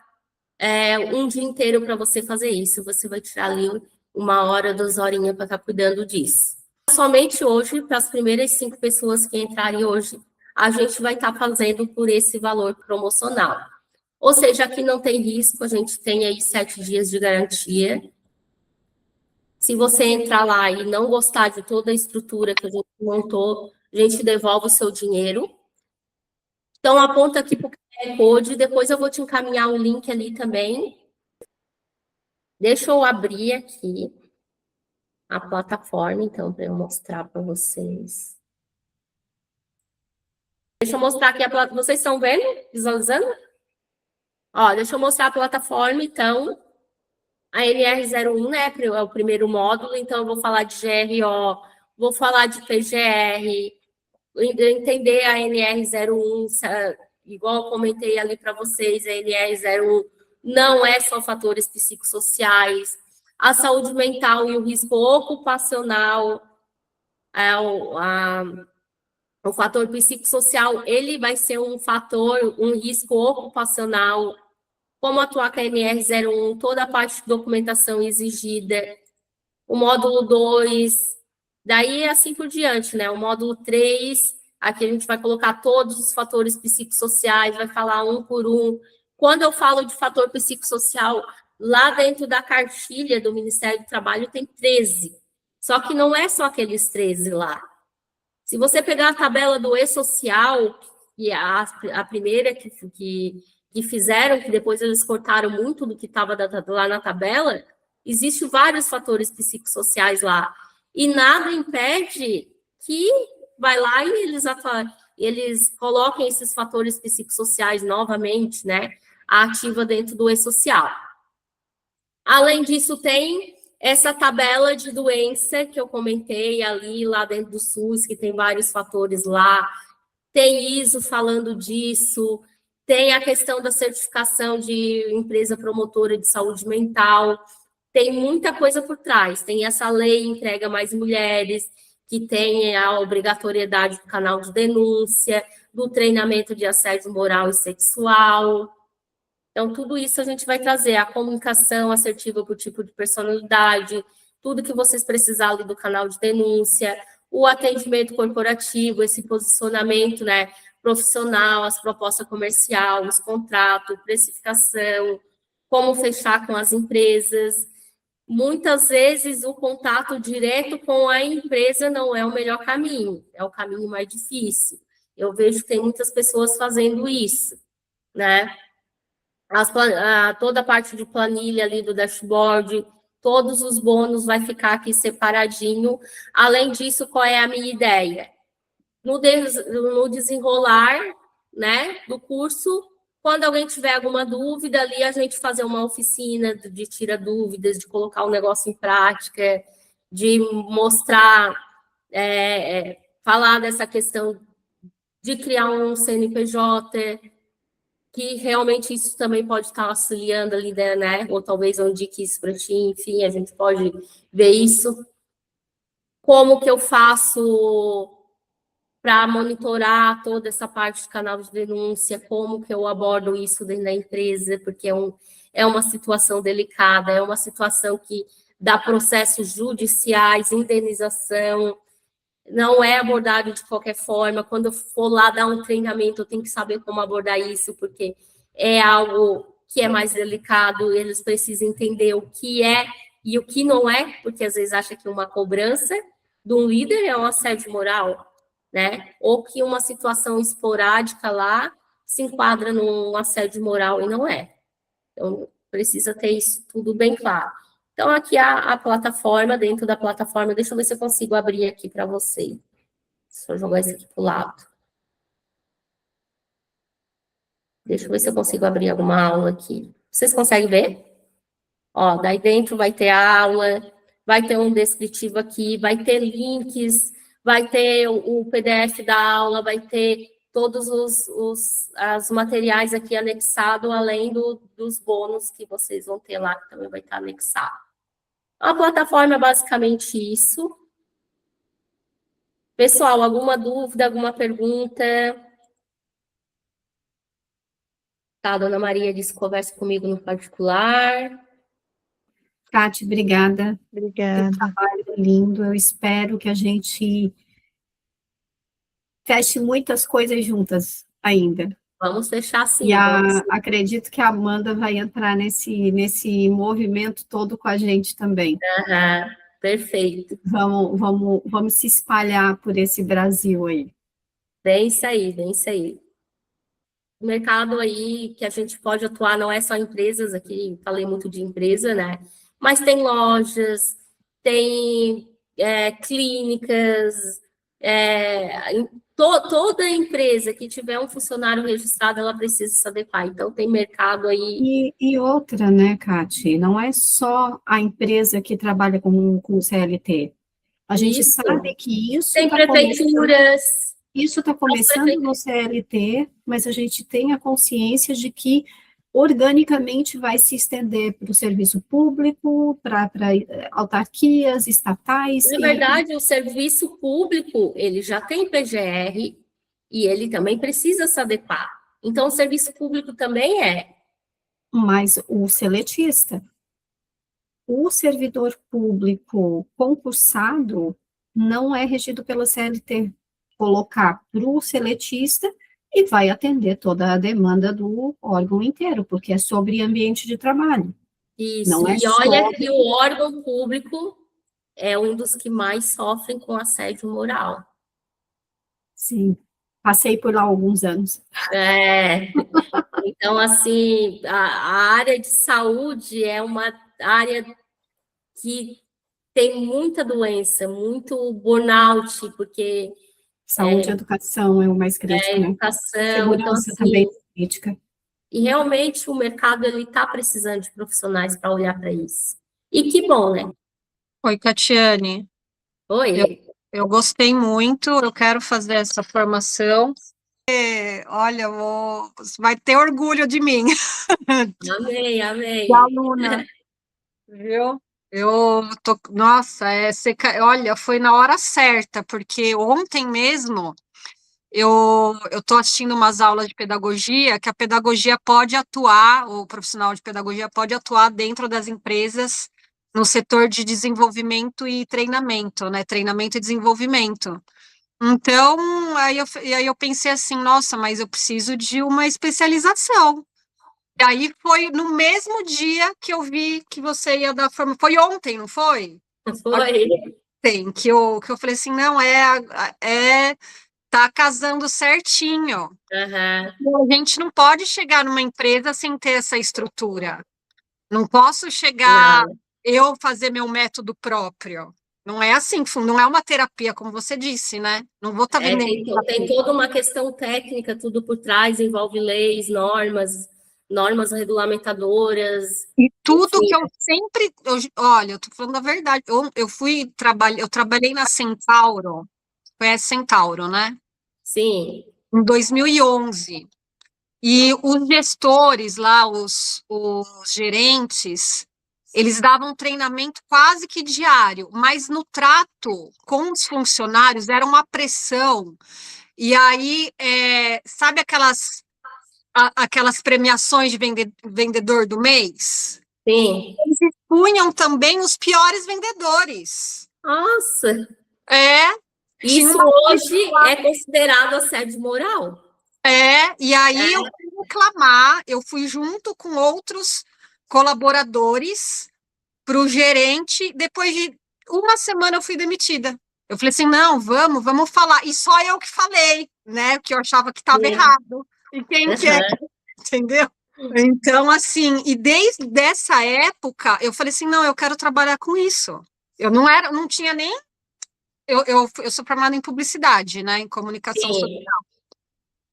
um dia inteiro para você fazer isso. Você vai tirar ali 1 hora, 2 horinhas para estar cuidando disso. Somente hoje, para as primeiras 5 pessoas que entrarem hoje, a gente vai estar fazendo por esse valor promocional. Ou seja, aqui não tem risco, a gente tem aí 7 dias de garantia. Se você entrar lá e não gostar de toda a estrutura que a gente montou, a gente devolve o seu dinheiro. Então, aponta aqui para o QR Code, depois eu vou te encaminhar o link ali também. Deixa eu abrir aqui a plataforma, então, para eu mostrar para vocês. Deixa eu mostrar aqui a plataforma. Vocês estão vendo? Visualizando? Ó, deixa eu mostrar a plataforma, então. A NR01, né, é o primeiro módulo, então eu vou falar de GRO, vou falar de PGR, entender a NR01, igual eu comentei ali para vocês, a NR01 não é só fatores psicossociais, a saúde mental e o risco ocupacional, o fator psicossocial, ele vai ser um fator, um risco ocupacional, como atuar com a NR01, toda a parte de documentação exigida, o módulo 2, daí assim por diante, né? O módulo 3, aqui a gente vai colocar todos os fatores psicossociais, vai falar um por um. Quando eu falo de fator psicossocial, lá dentro da cartilha do Ministério do Trabalho tem 13. Só que não é só aqueles 13 lá. Se você pegar a tabela do E-Social, que é a primeira que fizeram, que depois eles cortaram muito do que estava lá na tabela, existem vários fatores psicossociais lá. E nada impede que vai lá e eles coloquem esses fatores psicossociais novamente, né? Ativa dentro do E-Social. Além disso, tem essa tabela de doença que eu comentei ali, lá dentro do SUS, que tem vários fatores lá. Tem ISO falando disso, tem a questão da certificação de empresa promotora de saúde mental, tem muita coisa por trás. Tem essa lei Entrega Mais Mulheres, que tem a obrigatoriedade do canal de denúncia, do treinamento de assédio moral e sexual. Então, tudo isso a gente vai trazer, a comunicação assertiva por tipo de personalidade, tudo que vocês precisarem do canal de denúncia, o atendimento corporativo, esse posicionamento, né, profissional, as propostas comerciais, os contratos, precificação, como fechar com as empresas. Muitas vezes o contato direto com a empresa não é o melhor caminho, é o caminho mais difícil. Eu vejo que tem muitas pessoas fazendo isso, né? Toda a parte de planilha ali do dashboard, todos os bônus vai ficar aqui separadinho. Além disso, qual é a minha ideia? No desenrolar, né, do curso, quando alguém tiver alguma dúvida ali, a gente fazer uma oficina de tira dúvidas, de colocar o negócio em prática, de mostrar, falar dessa questão de criar um CNPJ, que realmente isso também pode estar auxiliando ali, né? Ou talvez eu indique isso para ti, enfim, a gente pode ver isso. Como que eu faço para monitorar toda essa parte de canal de denúncia, como que eu abordo isso dentro da empresa, porque é uma situação delicada, é uma situação que dá processos judiciais, indenização, não é abordado de qualquer forma. Quando eu for lá dar um treinamento, eu tenho que saber como abordar isso, porque é algo que é mais delicado, eles precisam entender o que é e o que não é, porque às vezes acha que uma cobrança de um líder é um assédio moral, né? Ou que uma situação esporádica lá se enquadra num assédio moral e não é. Então, precisa ter isso tudo bem claro. Então, aqui a plataforma, dentro da plataforma, deixa eu ver se eu consigo abrir aqui para vocês. Deixa eu jogar isso aqui para o lado. Deixa eu ver se eu consigo abrir alguma aula aqui. Vocês conseguem ver? Ó, daí dentro vai ter aula, vai ter um descritivo aqui, vai ter links, vai ter o PDF da aula, vai ter todos os materiais aqui anexados, além dos bônus que vocês vão ter lá, que também vai estar anexado. A plataforma é basicamente isso. Pessoal, alguma dúvida, alguma pergunta? Tá, a dona Maria disse que conversa comigo no particular. Kátia, obrigada. Obrigada. Trabalho lindo. Eu espero que a gente feche muitas coisas juntas ainda. Vamos fechar sim. E acredito que a Amanda vai entrar nesse movimento todo com a gente também. Perfeito. Vamos se espalhar por esse Brasil aí. Bem isso aí, bem isso aí. O mercado aí que a gente pode atuar não é só empresas, aqui falei muito de empresa, né? mas tem lojas, tem clínicas, toda empresa que tiver um funcionário registrado, ela precisa se adequar. Então, tem mercado aí. E outra, né, Cati, não é só a empresa que trabalha com CLT. A gente sabe Isso. que Tem prefeituras. isso está começando no CLT, mas a gente tem a consciência de que organicamente vai se estender para o serviço público, para autarquias, estatais. Na verdade, o serviço público, ele já tem PGR e ele também precisa se adequar. Então, o serviço público também é. Mas o seletista, o servidor público concursado, não é regido pela CLT. Colocar para o seletista e vai atender toda a demanda do órgão inteiro, porque é sobre ambiente de trabalho. Isso, Não é e olha sobre... que o órgão público é um dos que mais sofrem com assédio moral. Sim, passei por lá há alguns anos. Então, assim, a área de saúde é uma área que tem muita doença, muito burnout, porque Saúde e educação é o mais crítico, né? educação, então, Segurança também assim, é crítica. e realmente o mercado ele está precisando de profissionais para olhar para isso. E que bom, né? Oi, Catiane. Eu, Oi. eu gostei muito, eu quero fazer essa formação. Olha, você vai ter orgulho de mim, Amei, amei. da aluna, viu? Nossa, olha, foi na hora certa, porque ontem mesmo eu tô assistindo umas aulas de pedagogia, que a pedagogia pode atuar, o profissional de pedagogia pode atuar dentro das empresas no setor de desenvolvimento e treinamento, né? Treinamento e desenvolvimento. Então, aí eu pensei assim, nossa, mas eu preciso de uma especialização. E aí foi no mesmo dia que eu vi que você ia dar forma. Foi ontem, não foi? Foi. Ontem, que eu falei assim, não, tá casando certinho. Uhum. A gente não pode chegar numa empresa sem ter essa estrutura. Não posso chegar, Não. eu fazer meu método próprio. Não é assim, não é uma terapia, como você disse, né? Não vou estar vendendo Tem terapia. toda uma questão técnica, tudo por trás, envolve leis, normas regulamentadoras, E tudo que enfim, eu sempre, olha, eu tô falando a verdade. Eu trabalhei na Centauro, conhece Centauro, né? sim, Em 2011. E os gestores lá, os gerentes, eles davam treinamento quase que diário, mas no trato com os funcionários era uma pressão. E aí, sabe aquelas premiações de vendedor do mês? sim. Eles punham também os piores vendedores. Nossa, É, tinha isso uma hoje é considerado assédio moral. E aí eu fui reclamar, eu fui junto com outros colaboradores para o gerente, depois de uma semana eu fui demitida. Eu falei assim, não, vamos falar. E só eu que falei, né, que eu achava que estava Sim. errado. E quem que é, Uhum. entendeu? Então, assim, e desde essa época, eu falei assim, não, eu quero trabalhar com isso. Eu não tinha nem, eu sou formada em publicidade, né, em comunicação social. Sim,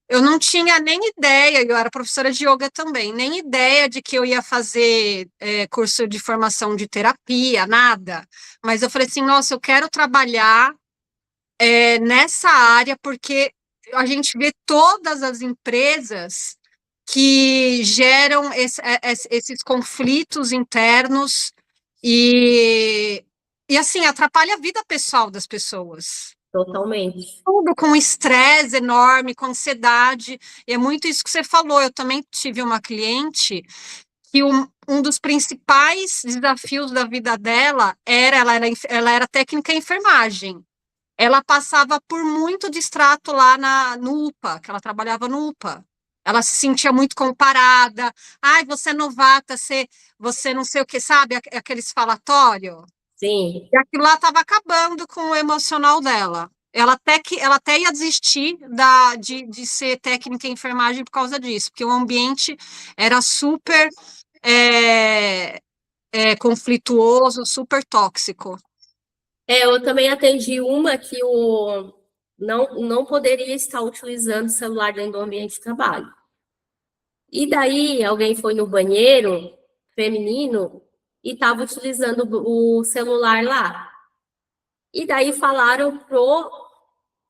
Eu não tinha nem ideia, eu era professora de yoga também, nem ideia de que eu ia fazer curso de formação de terapia, nada. Mas eu falei assim, nossa, eu quero trabalhar nessa área, porque a gente vê todas as empresas que geram esses conflitos internos e assim, atrapalha a vida pessoal das pessoas. totalmente. Tudo com estresse enorme, com ansiedade, e é muito isso que você falou. Eu também tive uma cliente que um dos principais desafios da vida dela ela era técnica em enfermagem. Ela passava por muito distrato lá no UPA, que ela trabalhava no UPA. Ela se sentia muito comparada. Ai, você é novata, você não sei o que, sabe? Aqueles falatórios. Sim, E aquilo lá estava acabando com o emocional dela. Ela até ia desistir de ser técnica em enfermagem por causa disso, porque o ambiente era super conflituoso, super tóxico. Eu também atendi uma que não poderia estar utilizando o celular dentro do ambiente de trabalho. E daí alguém foi no banheiro feminino e estava utilizando o celular lá. E daí falaram pro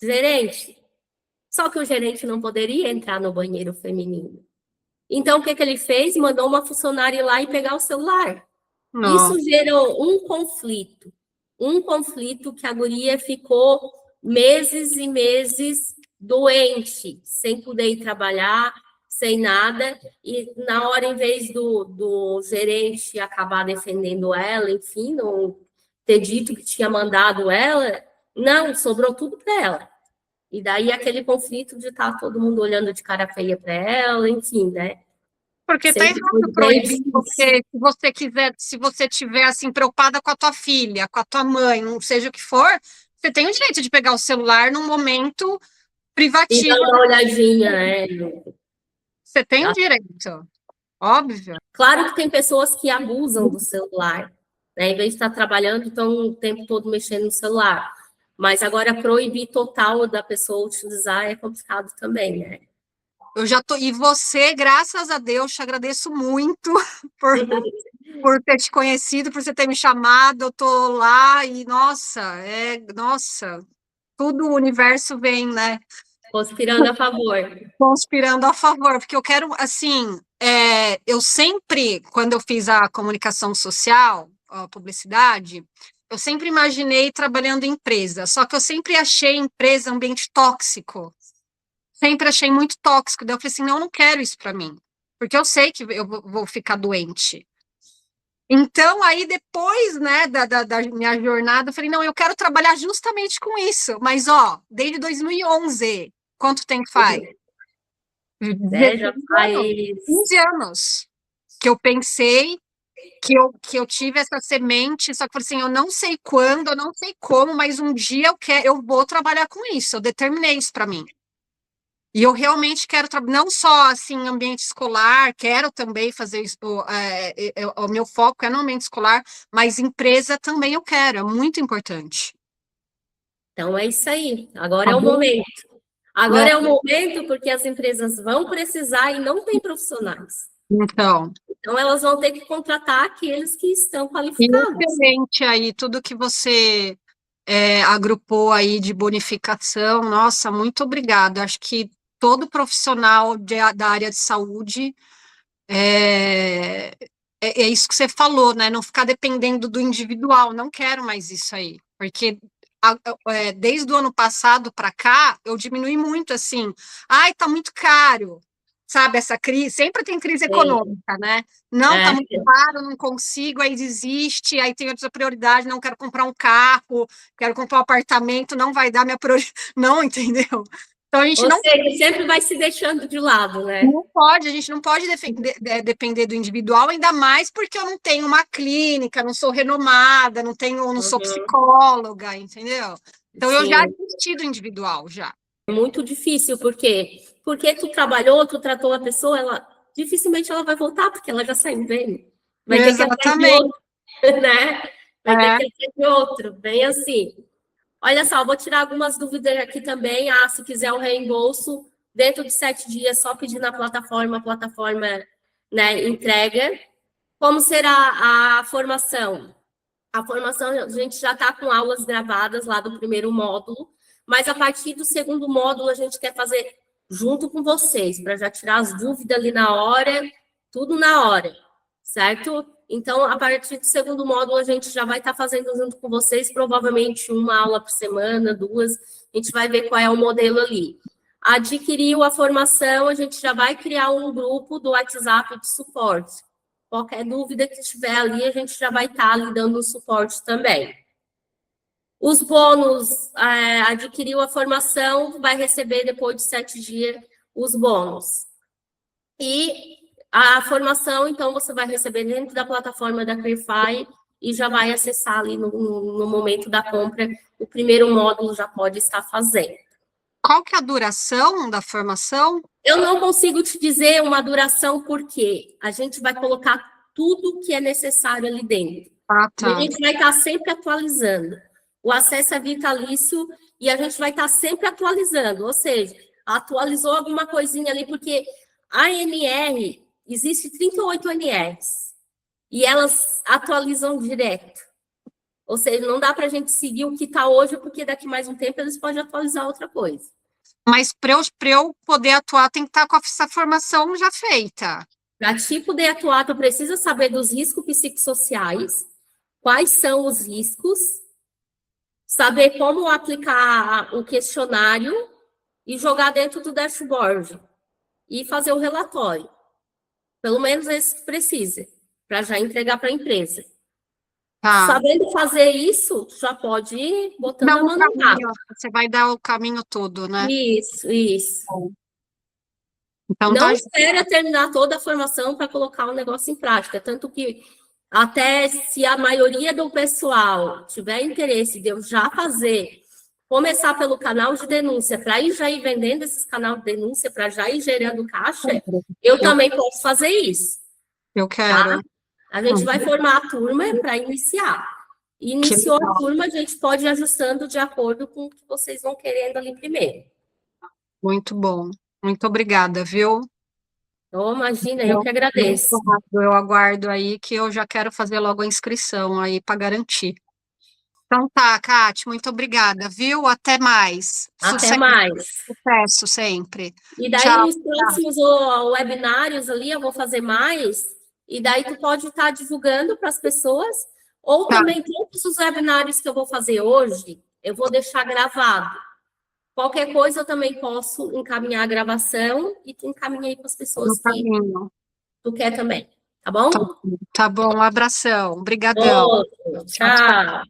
gerente. Só que o gerente não poderia entrar no banheiro feminino. Então, o que ele fez? Mandou uma funcionária ir lá e pegar o celular. Não. Isso gerou um conflito que a guria ficou meses e meses doente, sem poder ir trabalhar, sem nada, e na hora, em vez do gerente acabar defendendo ela, enfim, não ter dito que tinha mandado ela, não, sobrou tudo para ela. E daí aquele conflito de estar todo mundo olhando de cara feia para ela, enfim, né? Porque tá errado proibir você, se você quiser, se você tiver assim preocupada com a tua filha, com a tua mãe, não seja o que for, você tem o direito de pegar o celular num momento privativo. E dar uma olhadinha, né? Você tem o direito, óbvio. Claro que tem pessoas que abusam do celular, né? Em vez de estar trabalhando, estão o tempo todo mexendo no celular. Mas agora proibir total da pessoa utilizar é complicado também, né? Eu já tô, e você, graças a Deus, te agradeço muito por ter te conhecido, por você ter me chamado. Eu tô lá e nossa, tudo o universo vem, né? Conspirando a favor. Conspirando a favor, porque eu quero, assim, eu sempre, quando eu fiz a comunicação social, a publicidade, eu sempre imaginei trabalhando em empresa, só que eu sempre achei empresa ambiente tóxico. Sempre achei muito tóxico. Daí eu falei assim, não, eu não quero isso para mim, porque eu sei que eu vou ficar doente. Então, aí depois, né, da minha jornada, eu falei, não, eu quero trabalhar justamente com isso. Mas, ó, desde 2011, quanto tempo faz? Já faz 15 anos que eu pensei, que eu tive essa semente, só que eu falei assim, eu não sei quando, eu não sei como, mas um dia eu vou trabalhar com isso. Eu determinei isso para mim. E eu realmente quero não só assim ambiente escolar, quero também fazer isso, o meu foco é no ambiente escolar, mas empresa também eu quero, é muito importante. Então é isso aí. Agora é o momento. Agora é o momento porque as empresas vão precisar e não tem profissionais. Então elas vão ter que contratar aqueles que estão qualificados. Excelente aí, tudo que você agrupou aí de bonificação, nossa, muito obrigada. Acho que todo profissional da área de saúde é isso que você falou, né? Não ficar dependendo do individual, não quero mais isso aí, porque desde o ano passado para cá, eu diminui muito assim, ai, tá muito caro, sabe, essa crise, sempre tem crise econômica, né? Não, tá muito caro, não consigo, aí desiste, aí tem outra prioridade, não quero comprar um carro, quero comprar um apartamento, não vai dar minha prioridade, não, entendeu? Então a gente sempre vai se deixando de lado, né? Não pode, a gente não pode depender do individual, ainda mais porque eu não tenho uma clínica, não sou renomada, não sou psicóloga, entendeu? Então eu já desisti do individual, já. É muito difícil, porque tu trabalhou, tu tratou a pessoa, dificilmente ela vai voltar, porque ela já saiu bem. Vai ter que atrás de outro, né? Vai ter que atrás de outro, bem assim. Olha só, vou tirar algumas dúvidas aqui também. Se quiser o reembolso, dentro de 7 dias, só pedir na plataforma, a plataforma, né, entrega. Como será a formação? A formação, a gente já está com aulas gravadas lá do primeiro módulo, mas a partir do segundo módulo a gente quer fazer junto com vocês, para já tirar as dúvidas ali na hora, tudo na hora, certo? Então, a partir do segundo módulo, a gente já vai estar fazendo junto com vocês, provavelmente uma aula por semana, 2, a gente vai ver qual é o modelo ali. Adquiriu a formação, a gente já vai criar um grupo do WhatsApp de suporte. Qualquer dúvida que tiver ali, a gente já vai estar lhe dando suporte também. Os bônus, adquiriu a formação, vai receber depois de 7 dias os bônus. E a formação, então, você vai receber dentro da plataforma da Clearfy e já vai acessar ali no momento da compra, o primeiro módulo já pode estar fazendo. Qual que é a duração da formação? Eu não consigo te dizer uma duração, porque a gente vai colocar tudo que é necessário ali dentro. Ah, E a tá. gente vai estar sempre atualizando. O acesso é vitalício e a gente vai estar sempre atualizando, ou seja, atualizou alguma coisinha ali, porque a NR, existe 38 NRs, e elas atualizam direto. Ou seja, não dá para a gente seguir o que está hoje, porque daqui mais um tempo eles podem atualizar outra coisa. Mas para eu poder atuar, tem que estar com essa formação já feita. Para ti poder atuar, tu precisa saber dos riscos psicossociais, quais são os riscos, saber como aplicar o questionário e jogar dentro do dashboard e fazer o relatório. Pelo menos esse que precisa, para já entregar para a empresa. Tá. Sabendo fazer isso, já pode ir botando Não, a mão no gato. você vai dar o caminho todo, né? Isso. Então, Não tá. espera terminar toda a formação para colocar o negócio em prática, tanto que até se a maioria do pessoal tiver interesse de eu já fazer, começar pelo canal de denúncia, para já ir vendendo esses canais de denúncia, para já ir gerando caixa, eu também posso fazer isso. Eu quero. A gente vai formar a turma para iniciar. Iniciou a turma, a gente pode ir ajustando de acordo com o que vocês vão querendo ali primeiro. Muito bom. Muito obrigada, viu? Então, imagina, eu que agradeço. Eu aguardo aí que eu já quero fazer logo a inscrição aí para garantir. Então tá, Kate, muito obrigada, viu? Até mais. Até mais. Sucesso sempre. E daí, Tchau. nos próximos webinários ali, eu vou fazer mais, e daí tu pode estar divulgando para as pessoas, ou Tá. também todos os webinários que eu vou fazer hoje, eu vou deixar gravado. Qualquer coisa eu também posso encaminhar a gravação e tu encaminha aí para as pessoas que tu quer também, tá bom? Tá bom, um abração. Obrigadão. Outro, tchau.